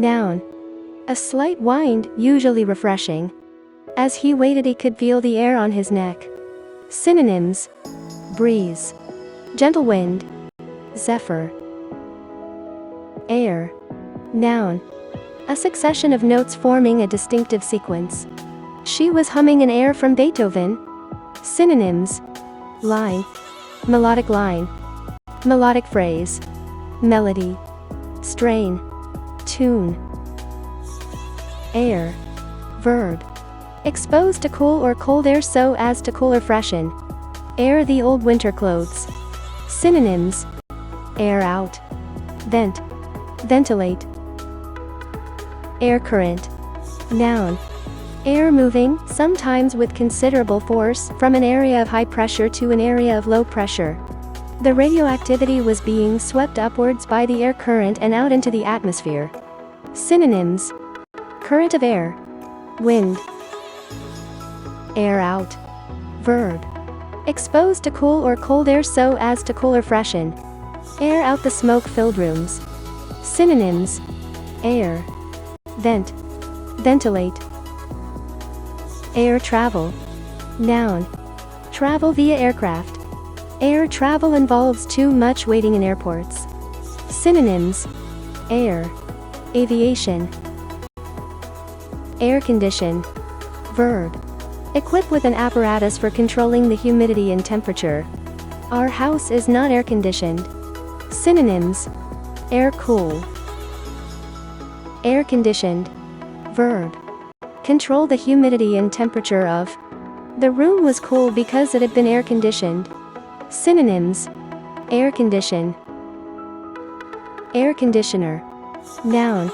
Noun. A slight wind, usually refreshing. As he waited he could feel the air on his neck. Synonyms. Breeze. Gentle wind. Zephyr. Air. Noun. A succession of notes forming a distinctive sequence. She was humming an air from Beethoven. Synonyms. Line. Melodic line. Melodic phrase. Melody. Strain. Tune. Air. Verb. Exposed to cool or cold air so as to cool or freshen. Air the old winter clothes. Synonyms. Air out. Vent. Ventilate. Air current. Noun. Air moving, sometimes with considerable force, from an area of high pressure to an area of low pressure. The radioactivity was being swept upwards by the air current and out into the atmosphere. Synonyms. Current of air. Wind. Air out. Verb. Exposed to cool or cold air so as to cool or freshen. Air out the smoke-filled rooms. Synonyms. Air. Vent. Ventilate. Air travel. Noun. Travel via aircraft. Air travel involves too much waiting in airports. Synonyms. Air. Aviation. Air condition. Verb. Equipped with an apparatus for controlling the humidity and temperature. Our house is not air conditioned. Synonyms. Air cool. Air conditioned. Verb. Control the humidity and temperature of. The room was cool because it had been air conditioned. Synonyms. Air condition. Air conditioner. Noun.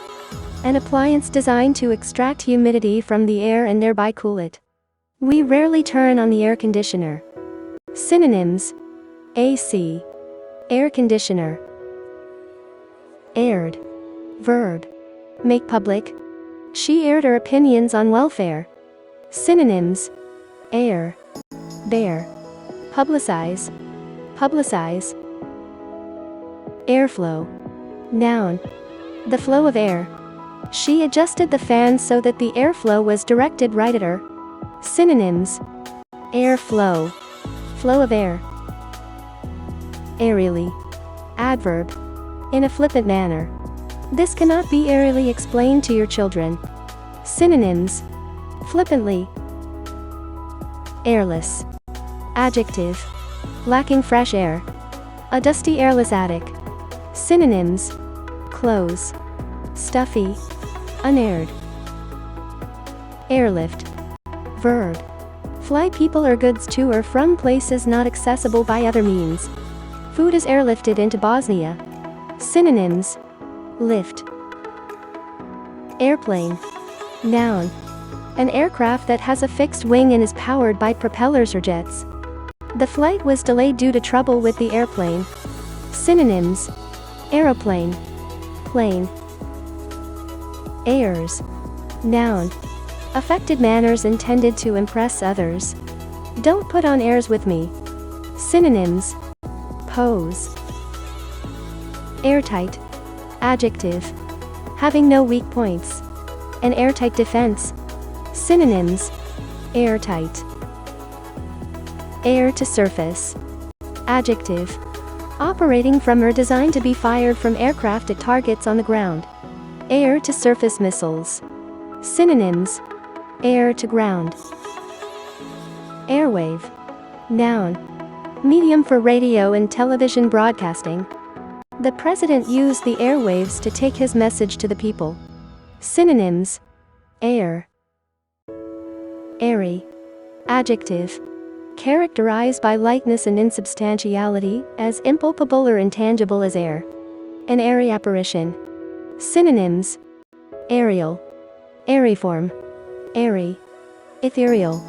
An appliance designed to extract humidity from the air and thereby cool it. We rarely turn on the air conditioner. Synonyms. AC. Air conditioner. Aired. Verb. Make public. She aired her opinions on welfare. Synonyms. Air. Bear. Publicize. Publicize. Airflow. Noun. The flow of air. She adjusted the fan so that the airflow was directed right at her. Synonyms. Airflow. Flow of air. Airily. Adverb. In a flippant manner. This cannot be airily explained to your children. Synonyms. Flippantly. Airless. Adjective. Lacking fresh air. A dusty airless attic. Synonyms. Close. Stuffy. Unaired. Airlift. Verb. Fly people or goods to or from places not accessible by other means. Food is airlifted into Bosnia. Synonyms. Lift. Airplane. Noun. An aircraft that has a fixed wing and is powered by propellers or jets. The flight was delayed due to trouble with the airplane. Synonyms. Aeroplane. Plane. Airs. Noun. Affected manners intended to impress others. Don't put on airs with me. Synonyms. Pose. Airtight. Adjective. Having no weak points. An airtight defense. Synonyms. Airtight. Air to surface. Adjective. Operating from or designed to be fired from aircraft at targets on the ground. Air to surface missiles. Synonyms. Air to ground. Airwave. Noun. Medium for radio and television broadcasting. The president used the airwaves to take his message to the people. Synonyms. Air. Airy. Adjective. Characterized by lightness and insubstantiality, as impalpable or intangible as air. An airy apparition. Synonyms. Aerial. Aeriform. Airy. Ethereal.